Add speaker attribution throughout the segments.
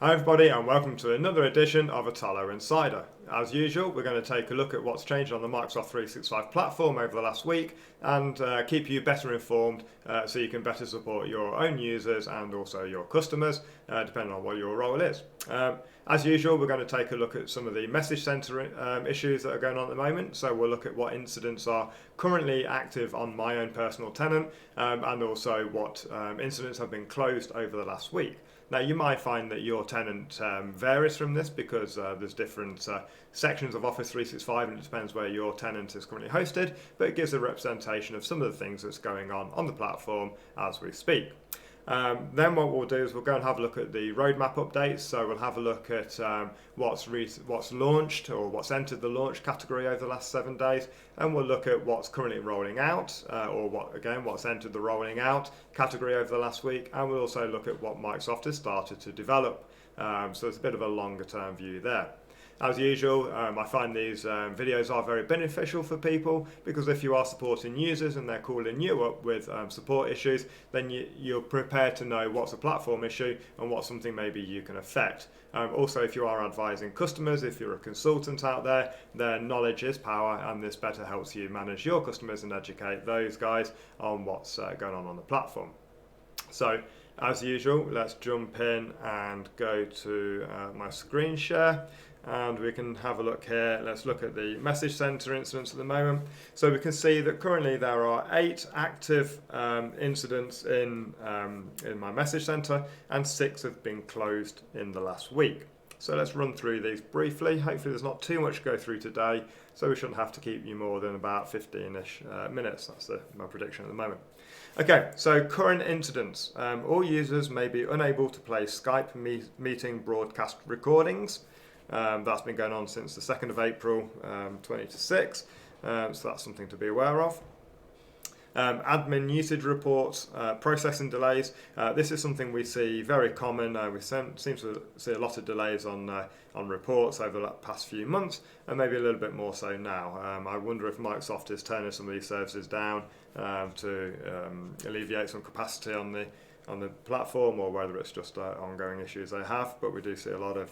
Speaker 1: Hi everybody and welcome to another edition of Atalo Insider. As usual, we're going to take a look at what's changed on the Microsoft 365 platform over the last week and keep you better informed so you can better support your own users and also your customers, depending on what your role is. As usual, we're going to take a look at some of the message center issues that are going on at the moment. So we'll look at what incidents are currently active on my own personal tenant and also what incidents have been closed over the last week. Now, you might find that your tenant varies from this because there's different sections of Office 365 and it depends where your tenant is currently hosted, but it gives a representation of some of the things that's going on the platform as we speak. Then what we'll do is we'll go and have a look at the roadmap updates. So we'll have a look at what's launched or what's entered the launch category over the last 7 days, and we'll look at what's currently rolling out, or what's entered the rolling out category over the last week, and we'll also look at what Microsoft has started to develop. So it's a bit of a longer term view there. As usual, I find these videos are very beneficial for people because if you are supporting users and they're calling you up with support issues, then you're prepared to know what's a platform issue and what's something maybe you can affect. Also, if you are advising customers, if you're a consultant out there, then knowledge is power, and this better helps you manage your customers and educate those guys on what's going on the platform. So, as usual, let's jump in and go to my screen share. And we can have a look here. Let's look at the message center incidents at the moment. So we can see that currently there are 8 active incidents in my message center, and 6 have been closed in the last week. So let's run through these briefly. Hopefully there's not too much to go through today, so we shouldn't have to keep you more than about 15-ish minutes. That's my prediction at the moment. Okay, so current incidents. All users may be unable to play Skype meeting broadcast recordings. That's been going on since the 2nd of April 2026, so that's something to be aware of. Admin usage reports, processing delays. This is something we see very common. We seem to see a lot of delays on reports over the past few months, and maybe a little bit more so now. I wonder if Microsoft is turning some of these services down to alleviate some capacity on the platform, or whether it's just ongoing issues they have. But we do see a lot of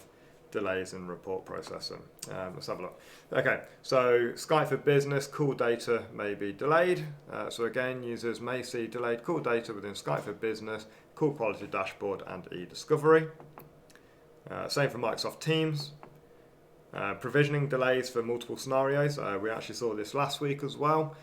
Speaker 1: delays in report processing. Let's have a look. Okay, so Skype for Business call data may be delayed. So again, users may see delayed call data within Skype for Business, call quality dashboard, and e-discovery. Same for Microsoft Teams. Provisioning delays for multiple scenarios. We actually saw this last week as well.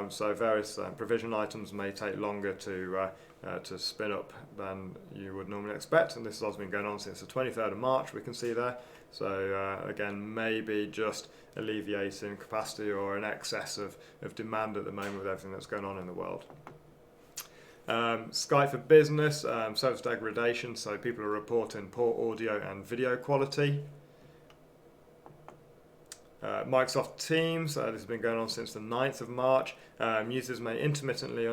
Speaker 1: So various provision items may take longer to spin up than you would normally expect, and this has been going on since the 23rd of March, we can see there. So again, maybe just alleviating capacity or an excess of demand at the moment with everything that's going on in the world. Skype for Business, service degradation, so people are reporting poor audio and video quality. Microsoft Teams, this has been going on since the 9th of March. Users may intermittently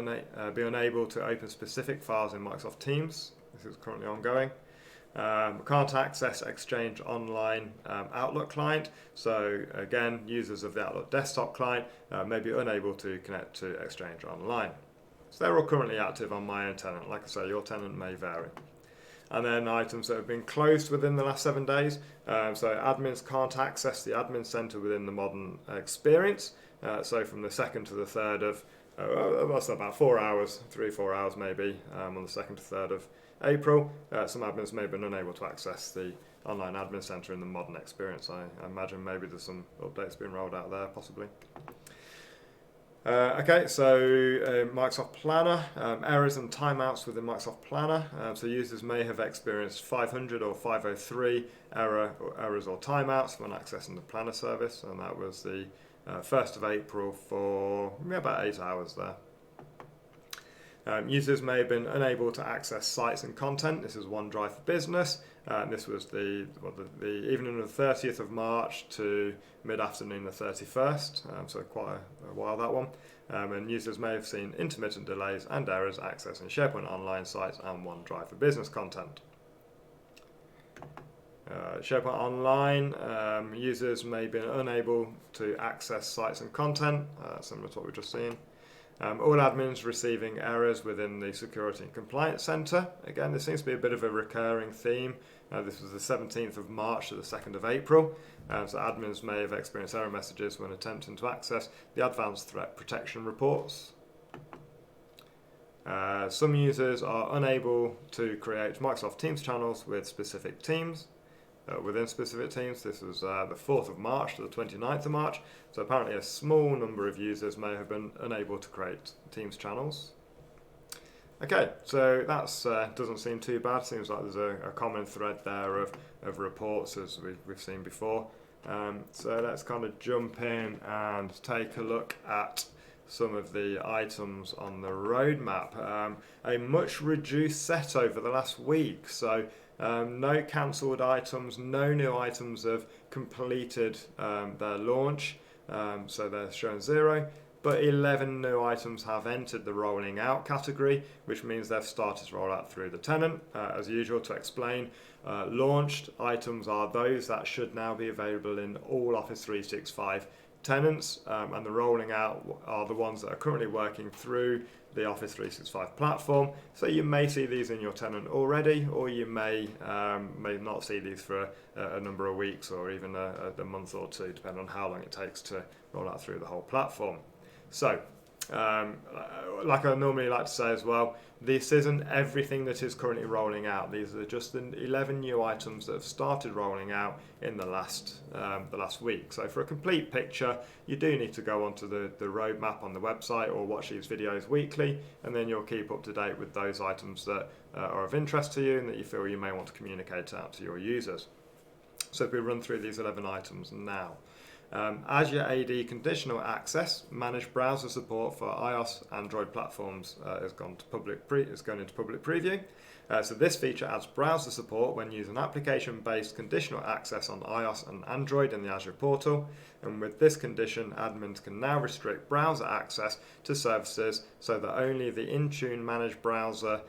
Speaker 1: be unable to open specific files in Microsoft Teams. This is currently ongoing. Can't access Exchange Online Outlook client. So again, users of the Outlook desktop client may be unable to connect to Exchange Online. So they're all currently active on my own tenant. Like I say, your tenant may vary. And then items that have been closed within the last 7 days. So admins can't access the admin center within the modern experience. So from the 2nd to the 3rd of, what's that, about 4 hours, 3-4 hours maybe, on the 2nd to 3rd of April, some admins may have been unable to access the online admin center in the modern experience. I imagine maybe there's some updates being rolled out there, possibly. Okay, so Microsoft Planner, errors and timeouts within Microsoft Planner. So users may have experienced 500 or 503 errors or timeouts when accessing the Planner service, and that was the 1st of April for about 8 hours there. Users may have been unable to access sites and content. This is OneDrive for Business. This was the evening of the 30th of March to mid-afternoon the 31st, so quite a while that one. And users may have seen intermittent delays and errors accessing SharePoint Online sites and OneDrive for Business content. SharePoint Online, users may have been unable to access sites and content, similar to what we've just seen. All admins receiving errors within the Security and Compliance Centre. Again, this seems to be a bit of a recurring theme. This was the 17th of March to the 2nd of April. So admins may have experienced error messages when attempting to access the Advanced Threat Protection reports. Some users are unable to create Microsoft Teams channels with specific teams. Within specific teams. This was the 4th of March to the 29th of March. So apparently a small number of users may have been unable to create Teams channels. Okay, so that doesn't seem too bad. Seems like there's a common thread there of reports as we've seen before. So let's kind of jump in and take a look at some of the items on the roadmap. A much reduced set over the last week. So no cancelled items, no new items have completed their launch, so they're showing 0, but 11 new items have entered the rolling out category, which means they've started to roll out through the tenant. As usual, to explain, launched items are those that should now be available in all Office 365 tenants, and the rolling out are the ones that are currently working through the Office 365 platform. So you may see these in your tenant already, or you may not see these for a number of weeks or even a month or two, depending on how long it takes to roll out through the whole platform. So, like I normally like to say as well, this isn't everything that is currently rolling out. These are just the 11 new items that have started rolling out in the last week. So for a complete picture, you do need to go onto the roadmap on the website or watch these videos weekly, and then you'll keep up to date with those items that are of interest to you and that you feel you may want to communicate out to your users. So if we run through these 11 items now. Azure AD conditional access, managed browser support for iOS, Android platforms is going into public preview. So this feature adds browser support when using application-based conditional access on iOS and Android in the Azure portal. And with this condition, admins can now restrict browser access to services so that only the Intune managed browser,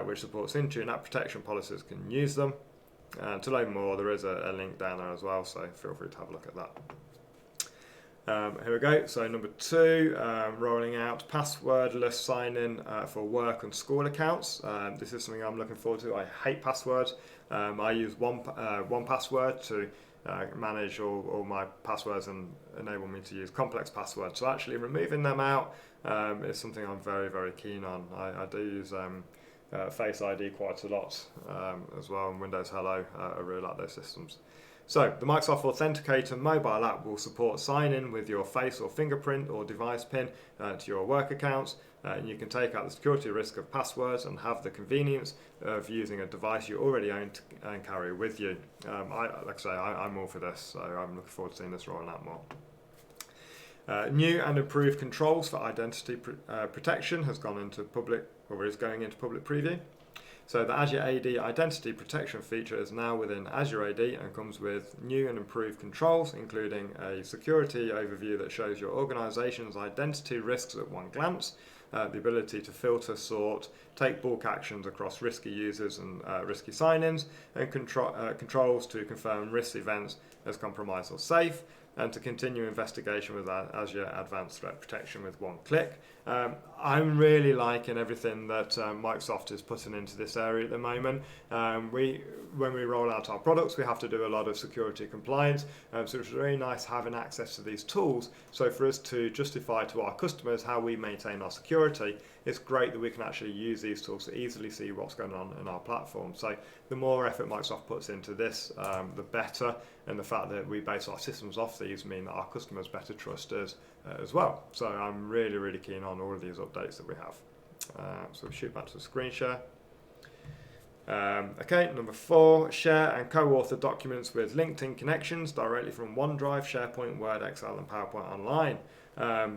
Speaker 1: which supports Intune app protection policies, can use them. To learn more, there is a link down there as well, so feel free to have a look at that. Here we go. So number 2, rolling out passwordless sign-in for work and school accounts. This is something I'm looking forward to. I hate passwords. I use 1Password to manage all my passwords and enable me to use complex passwords. So actually removing them out is something I'm very, very keen on. I do use Face ID quite a lot as well, and Windows Hello. I really like those systems. So the Microsoft Authenticator mobile app will support sign-in with your face or fingerprint or device PIN to your work accounts, and you can take out the security risk of passwords and have the convenience of using a device you already own and carry with you. Like I say, I'm all for this, so I'm looking forward to seeing this rolling out more. New and improved controls for identity protection has gone into public, or is going into public preview. So the Azure AD identity protection feature is now within Azure AD and comes with new and improved controls, including a security overview that shows your organization's identity risks at one glance, the ability to filter, sort, take bulk actions across risky users and risky sign-ins, and controls to confirm risk events as compromised or safe, and to continue investigation with Azure Advanced Threat Protection with one click. I'm really liking everything that Microsoft is putting into this area at the moment. When we roll out our products, we have to do a lot of security compliance, so it's really nice having access to these tools. So for us to justify to our customers how we maintain our security, it's great that we can actually use these tools to easily see what's going on in our platform. So the more effort Microsoft puts into this, the better, and the fact that we base our systems off these mean that our customers better trust us as well. So I'm really, really keen on all of these updates that we have. So we'll shoot back to the screen share. Okay, number 4, share and co-author documents with LinkedIn connections directly from OneDrive, SharePoint, Word, Excel and PowerPoint online.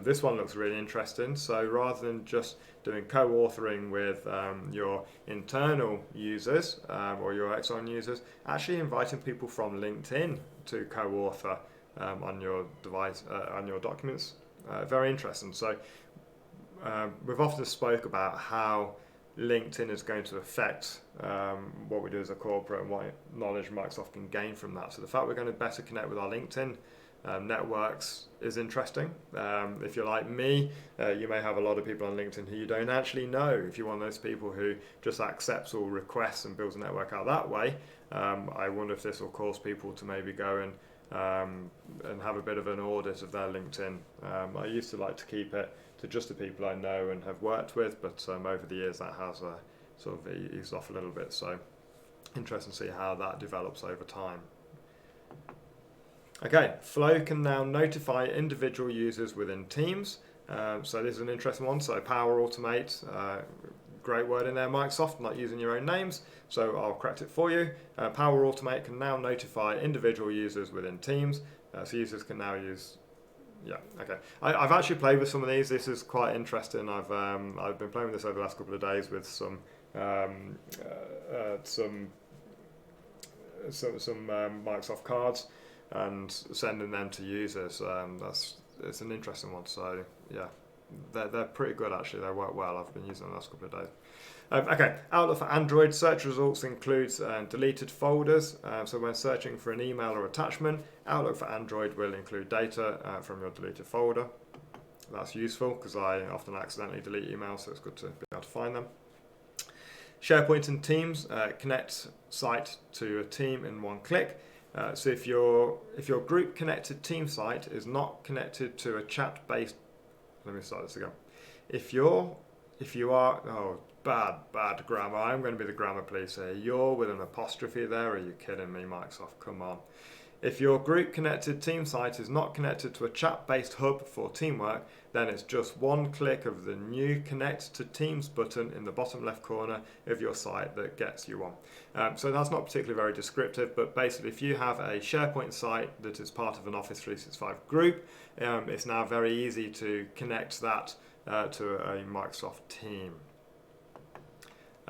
Speaker 1: This one looks really interesting. So rather than just doing co-authoring with your internal users or your external users, actually inviting people from LinkedIn to co-author on your device, on your documents. Very interesting. So we've often spoke about how LinkedIn is going to affect what we do as a corporate and what knowledge Microsoft can gain from that. So the fact we're going to better connect with our LinkedIn networks is interesting. If you're like me, you may have a lot of people on LinkedIn who you don't actually know. If you're one of those people who just accepts all requests and builds a network out that way, I wonder if this will cause people to maybe go and have a bit of an audit of their LinkedIn. I used to like to keep it to just the people I know and have worked with, but over the years that has sort of eased off a little bit. So interesting to see how that develops over time. Okay, Flow can now notify individual users within Teams. So this is an interesting one. So Power Automate, great word in there, Microsoft, not using your own names. So I'll correct it for you. Power Automate can now notify individual users within Teams. So users can now use. Yeah, okay. I've actually played with some of these. This is quite interesting. I've been playing with this over the last couple of days with some Microsoft cards and sending them to users. It's an interesting one. So yeah, they're pretty good actually. They work well. I've been using them the last couple of days. Okay, Outlook for Android search results includes deleted folders. So when searching for an email or attachment, Outlook for Android will include data from your deleted folder. That's useful because I often accidentally delete emails, so it's good to be able to find them. SharePoint and Teams connect site to a team in one click. So if your group connected team site is not connected to a chat-based, let me start this again. If you are, bad grammar. I'm going to be the grammar police here. You're with an apostrophe there. Are you kidding me, Microsoft? Come on. If your group connected team site is not connected to a chat-based hub for teamwork, then it's just one click of the new Connect to Teams button in the bottom left corner of your site that gets you on. So that's not particularly very descriptive, but basically if you have a SharePoint site that is part of an Office 365 group, it's now very easy to connect that to a Microsoft team.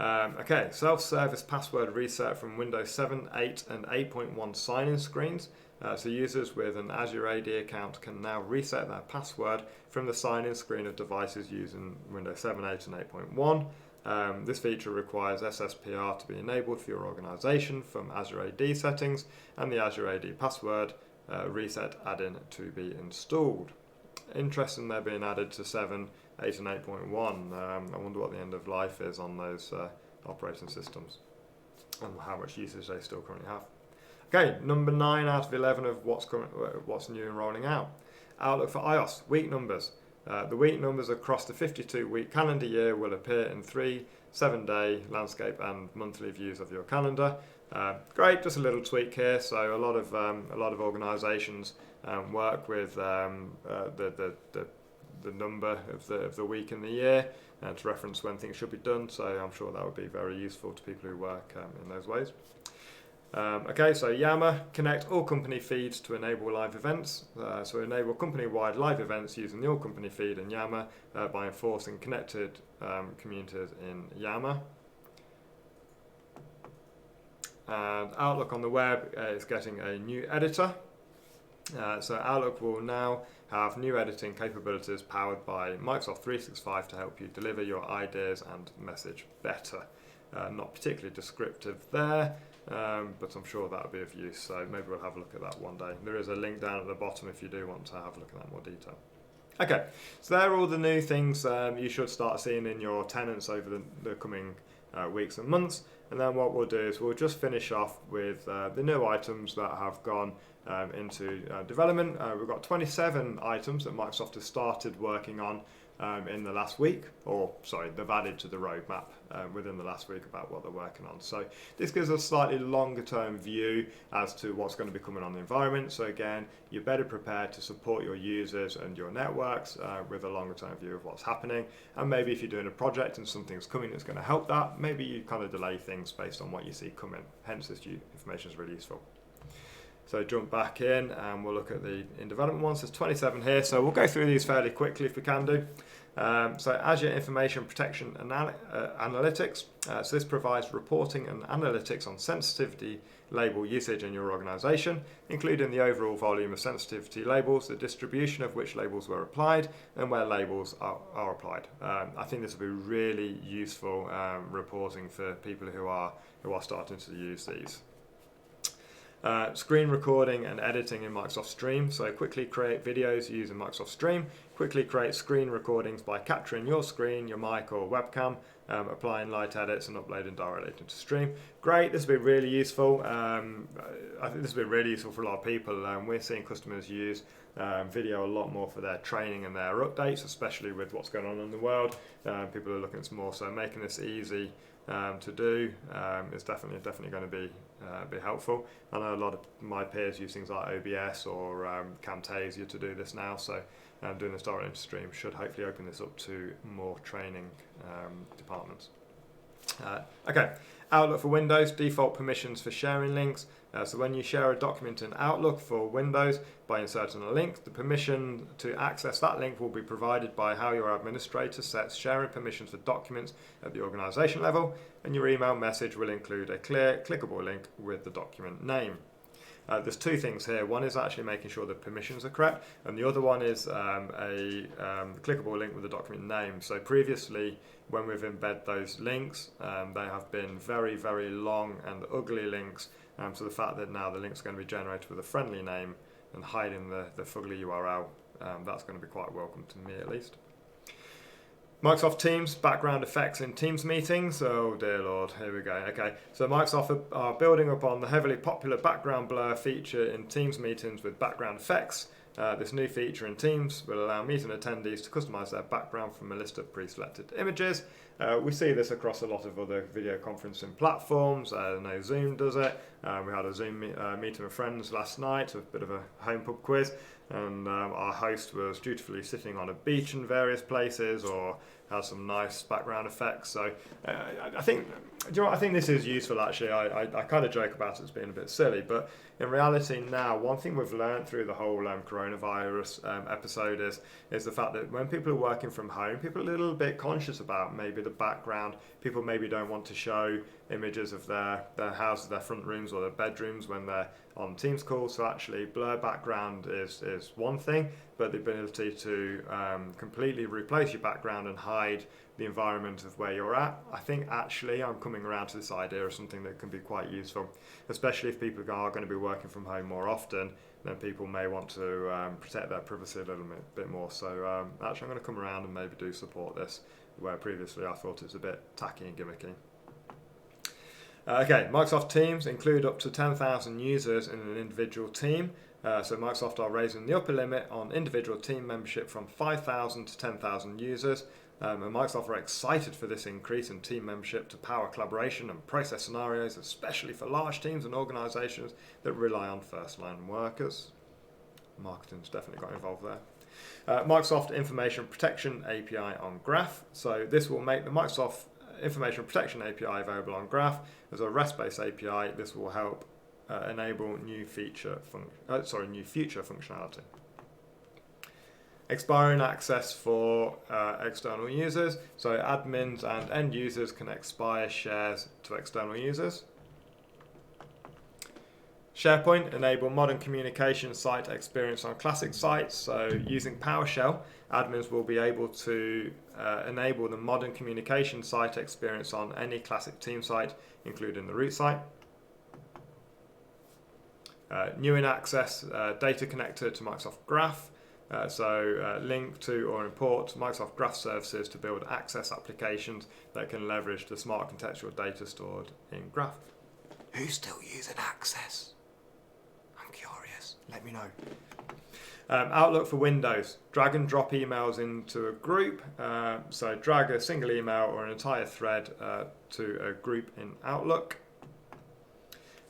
Speaker 1: Okay, self-service password reset from Windows 7, 8 and 8.1 sign-in screens. So users with an Azure AD account can now reset their password from the sign-in screen of devices using Windows 7, 8 and 8.1. This feature requires SSPR to be enabled for your organization from Azure AD settings and the Azure AD password reset add-in to be installed. Interesting they're being added to 7, 8 and 8.1. I wonder what the end of life is on those operating systems and how much usage they still currently have. Okay, number 9 out of 11 of what's new and rolling out. Outlook for iOS, week numbers. The week numbers across the 52-week calendar year will appear in 3 7-day landscape and monthly views of your calendar. Great, just a little tweak here. So a lot of organisations work with the number of the week in the year to reference when things should be done. So I'm sure that would be very useful to people who work in those ways. Okay, so Yammer, connect all company feeds to enable live events. So enable company-wide live events using the all company feed in Yammer by enforcing connected communities in Yammer. And Outlook on the web is getting a new editor. So Outlook will now have new editing capabilities powered by Microsoft 365 to help you deliver your ideas and message better. Not particularly descriptive there, but I'm sure that'll be of use, so maybe we'll have a look at that one day. There is a link down at the bottom if you do want to have a look at that in more detail. Okay, so there are all the new things you should start seeing in your tenants over the coming weeks and months, and then what we'll do is we'll just finish off with the new items that have gone into development. We've got 27 items that Microsoft has started working on in the last week, they've added to the roadmap within the last week about what they're working on. So this gives us a slightly longer term view as to what's going to be coming on the environment. So again, you're better prepared to support your users and your networks with a longer term view of what's happening. And maybe if you're doing a project and something's coming that's going to help that, maybe you kind of delay things based on what you see coming. Hence this information is really useful. So jump back in and we'll look at the in development ones. There's 27 here, so we'll go through these fairly quickly if we can do. So Azure Information Protection Analytics. So this provides reporting and analytics on sensitivity label usage in your organization, including the overall volume of sensitivity labels, the distribution of which labels were applied, and where labels are applied. I think this will be really useful reporting for people who are starting to use these. Screen recording and editing in Microsoft Stream. So quickly create videos using Microsoft Stream. Quickly create screen recordings by capturing your screen, your mic or webcam, applying light edits and uploading directly into Stream. Great, this will be really useful. I think this will be really useful for a lot of people. We're seeing customers use video a lot more for their training and their updates, especially with what's going on in the world. People are looking at more, so making this easy to do is definitely going to be helpful. I know a lot of my peers use things like OBS or Camtasia to do this now, so doing this directly into Stream should hopefully open this up to more training departments. Okay, Outlook for Windows, default permissions for sharing links. So when you share a document in Outlook for Windows by inserting a link, the permission to access that link will be provided by how your administrator sets sharing permissions for documents at the organization level, and your email message will include a clear, clickable link with the document name. There's two things here. One is actually making sure the permissions are correct, and the other one is a clickable link with the document name. So previously, when we've embedded those links, they have been very, very long and ugly links. So the fact that now the links are going to be generated with a friendly name and hiding the fugly URL, that's going to be quite welcome to me at least. Microsoft Teams, background effects in Teams meetings. Oh dear Lord, here we go. Okay, so Microsoft are building upon the heavily popular background blur feature in Teams meetings with background effects. This new feature in Teams will allow meeting attendees to customize their background from a list of pre-selected images. We see this across a lot of other video conferencing platforms. I know Zoom does it. We had a Zoom meeting with friends last night, a bit of a home pub quiz, and our host was dutifully sitting on a beach in various places or has some nice background effects. So I think, do you know what, I think this is useful actually. I kind of joke about it as being a bit silly, but in reality now, one thing we've learned through the whole coronavirus episode is the fact that when people are working from home, people are a little bit conscious about maybe the background. People maybe don't want to show images of their houses, their front rooms or their bedrooms when they're on Teams calls. So actually blur background is one thing, but the ability to completely replace your background and hide the environment of where you're at, I think actually I'm coming around to this idea of something that can be quite useful, especially if people are going to be working from home more often. Then people may want to protect their privacy a little bit more. So actually I'm going to come around and maybe do support this, where previously I thought it was a bit tacky and gimmicky. Okay, Microsoft Teams include up to 10,000 users in an individual team. So Microsoft are raising the upper limit on individual team membership from 5,000 to 10,000 users. And Microsoft are excited for this increase in team membership to power collaboration and process scenarios, especially for large teams and organizations that rely on first-line workers. Marketing's definitely got involved there. Microsoft Information Protection API on Graph. So this will make the Microsoft Information Protection API available on Graph as a REST-based API. This will help enable new future functionality. Expiring access for external users. So admins and end users can expire shares to external users. SharePoint enable modern communication site experience on classic sites. So using PowerShell, admins will be able to enable the modern communication site experience on any classic team site, including the root site. New in access data connector to Microsoft Graph. Link to or import Microsoft Graph services to build access applications that can leverage the smart contextual data stored in Graph. Who's still using Access? I'm curious. Let me know. Outlook for Windows. Drag and drop emails into a group. So drag a single email or an entire thread to a group in Outlook.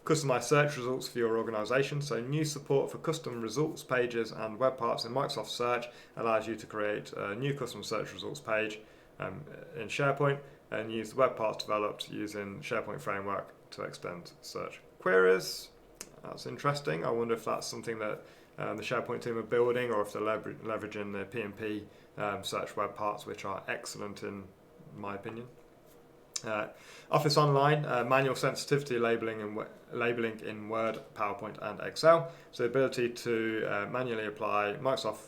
Speaker 1: Customize search results for your organization. So new support for custom results pages and web parts in Microsoft Search allows you to create a new custom search results page in SharePoint and use the web parts developed using SharePoint Framework to extend search queries. That's interesting. I wonder if that's something that the SharePoint team are building, or if they're leveraging the PnP search web parts, which are excellent in my opinion. Office Online, manual sensitivity labeling in Word, PowerPoint and Excel. So the ability to manually apply Microsoft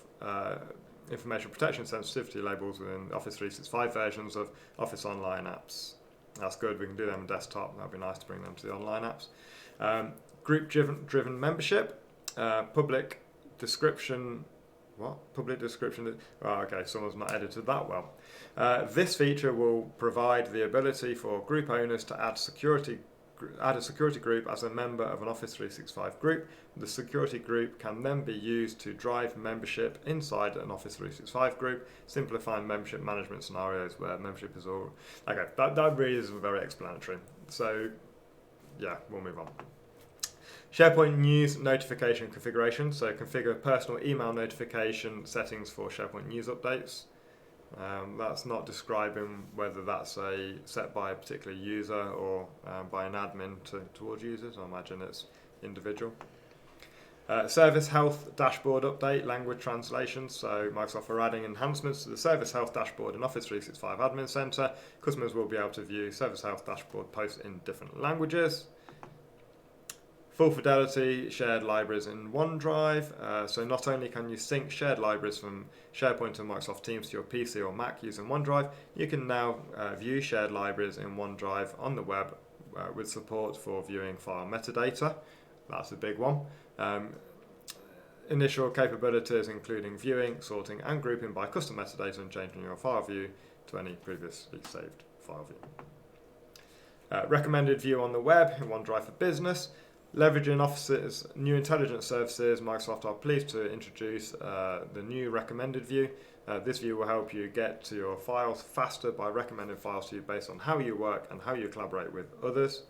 Speaker 1: information protection sensitivity labels within Office 365 versions of Office Online apps. That's good, we can do them on desktop. That'd be nice to bring them to the online apps. group-driven membership, public description. What? Public description. Oh, okay, someone's not edited that well. This feature will provide the ability for group owners to add a security group as a member of an Office 365 group. The security group can then be used to drive membership inside an Office 365 group, simplifying membership management scenarios where membership is all... Okay, that really is very explanatory. So, yeah, we'll move on. SharePoint News notification configuration. So configure personal email notification settings for SharePoint News updates. That's not describing whether that's set by a particular user or by an admin towards users. I imagine it's individual. Service Health Dashboard update, language translation. So Microsoft are adding enhancements to the Service Health Dashboard in Office 365 Admin Center. Customers will be able to view Service Health Dashboard posts in different languages. Full fidelity shared libraries in OneDrive. So not only can you sync shared libraries from SharePoint and Microsoft Teams to your PC or Mac using OneDrive, you can now view shared libraries in OneDrive on the web with support for viewing file metadata. That's a big one. Initial capabilities including viewing, sorting and grouping by custom metadata and changing your file view to any previously saved file view. Recommended view on the web in OneDrive for Business. Leveraging Office's new intelligence services, Microsoft are pleased to introduce the new recommended view. This view will help you get to your files faster by recommending files to you based on how you work and how you collaborate with others.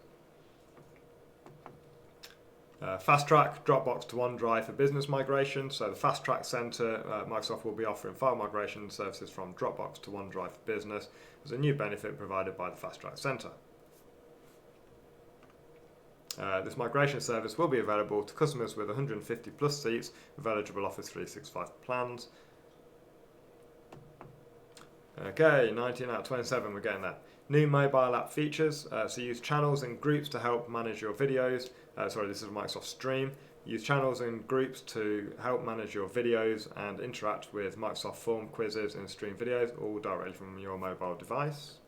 Speaker 1: Fast Track Dropbox to OneDrive for business migration. So the Fast Track Center, Microsoft will be offering file migration services from Dropbox to OneDrive for business as a new benefit provided by the Fast Track Center. This migration service will be available to customers with 150 plus seats with eligible Office 365 plans. Okay, 19 out of 27, we're getting there. New mobile app features. So use channels and groups to help manage your videos. This is Microsoft Stream. Use channels and groups to help manage your videos and interact with Microsoft Form quizzes and Stream videos, all directly from your mobile device.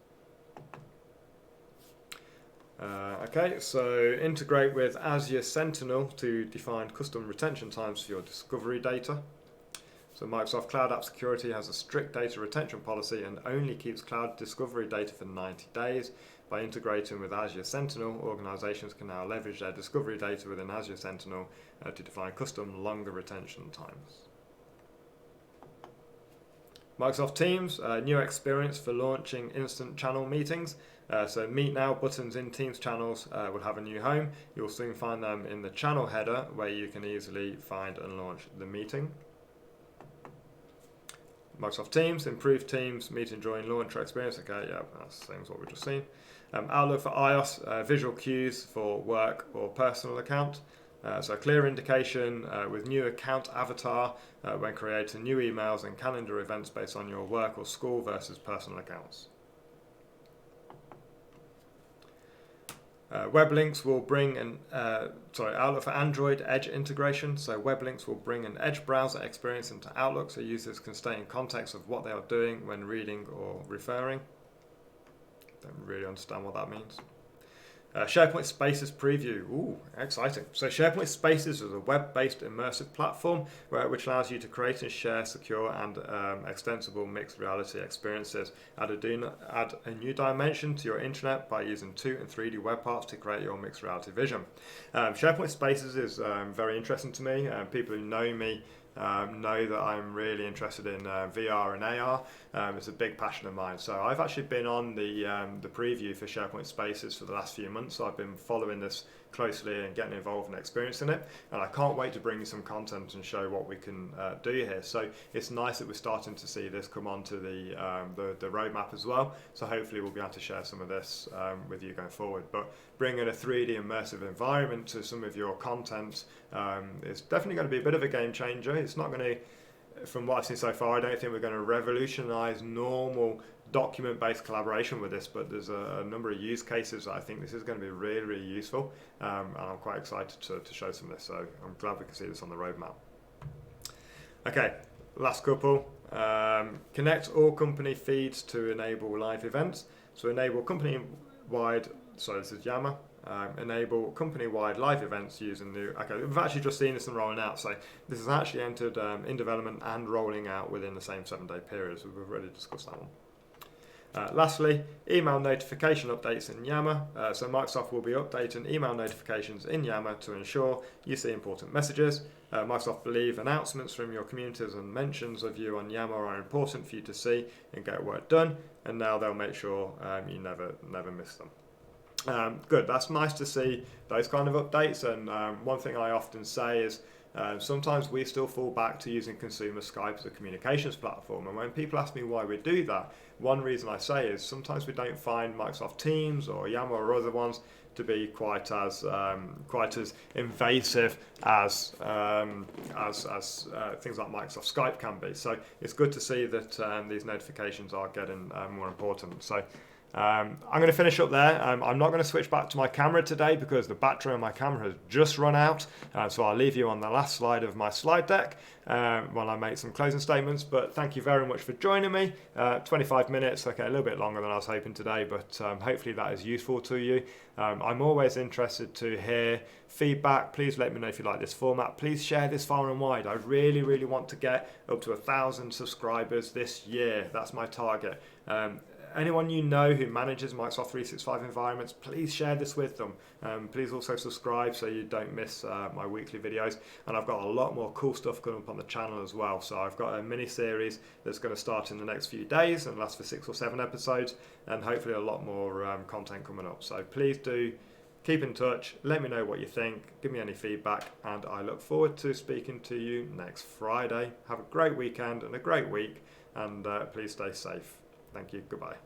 Speaker 1: So integrate with Azure Sentinel to define custom retention times for your discovery data. So Microsoft Cloud App Security has a strict data retention policy and only keeps cloud discovery data for 90 days. By integrating with Azure Sentinel, organizations can now leverage their discovery data within Azure Sentinel to define custom longer retention times. Microsoft Teams, new experience for launching instant channel meetings. So Meet Now buttons in Teams channels will have a new home. You'll soon find them in the channel header where you can easily find and launch the meeting. Microsoft Teams, improved Teams, meet and join launcher experience. Okay, yeah, that's the same as what we've just seen. Outlook for iOS, visual cues for work or personal account. So clear indication with new account avatar when creating new emails and calendar events based on your work or school versus personal accounts. Web links will bring Outlook for Android Edge integration. So web links will bring an Edge browser experience into Outlook so users can stay in context of what they are doing when reading or referring. Don't really understand what that means. SharePoint Spaces preview. Ooh, exciting. So SharePoint Spaces is a web-based immersive platform which allows you to create and share secure and extensible mixed reality experiences. Add a new dimension to your intranet by using 2 and 3D web parts to create your mixed reality vision. SharePoint Spaces is very interesting to me. People who know me know that I'm really interested in VR and AR. It's a big passion of mine. So I've actually been on the preview for SharePoint Spaces for the last few months. So I've been following this closely and getting involved and experiencing it. And I can't wait to bring you some content and show what we can do here. So it's nice that we're starting to see this come onto the roadmap as well. So hopefully we'll be able to share some of this with you going forward. But bringing a 3D immersive environment to some of your content is definitely going to be a bit of a game changer. It's not going to, from what I've seen so far, I don't think we're going to revolutionize normal document-based collaboration with this, but there's a number of use cases that I think this is going to be really, really useful, and I'm quite excited to show some of this, so I'm glad we can see this on the roadmap. Okay, last couple. Connect all company feeds to enable live events. So enable company-wide, so this is Yammer, enable company-wide live events using the... Okay, we've actually just seen this and rolling out, so this is actually entered in development and rolling out within the same 7-day period, so we've already discussed that one. Lastly, email notification updates in Yammer. So Microsoft will be updating email notifications in Yammer to ensure you see important messages. Microsoft believe announcements from your communities and mentions of you on Yammer are important for you to see and get work done, and now they'll make sure you never miss them. Good, that's nice to see those kind of updates, and one thing I often say is sometimes we still fall back to using consumer Skype as a communications platform, and when people ask me why we do that, one reason I say is sometimes we don't find Microsoft Teams or Yammer or other ones to be quite as invasive as things like Microsoft Skype can be. So it's good to see that these notifications are getting more important. So I'm going to finish up there. I'm not going to switch back to my camera today because the battery on my camera has just run out. So I'll leave you on the last slide of my slide deck while I make some closing statements. But thank you very much for joining me. 25 minutes, okay, a little bit longer than I was hoping today, but hopefully that is useful to you. I'm always interested to hear feedback. Please let me know if you like this format. Please share this far and wide. I really, really want to get up to 1,000 subscribers this year. That's my target. Anyone you know who manages Microsoft 365 environments, please share this with them. Please also subscribe so you don't miss my weekly videos. And I've got a lot more cool stuff coming up on the channel as well. So I've got a mini series that's going to start in the next few days and last for 6 or 7 episodes, and hopefully a lot more content coming up. So please do keep in touch. Let me know what you think. Give me any feedback, and I look forward to speaking to you next Friday. Have a great weekend and a great week, and please stay safe. Thank you. Goodbye.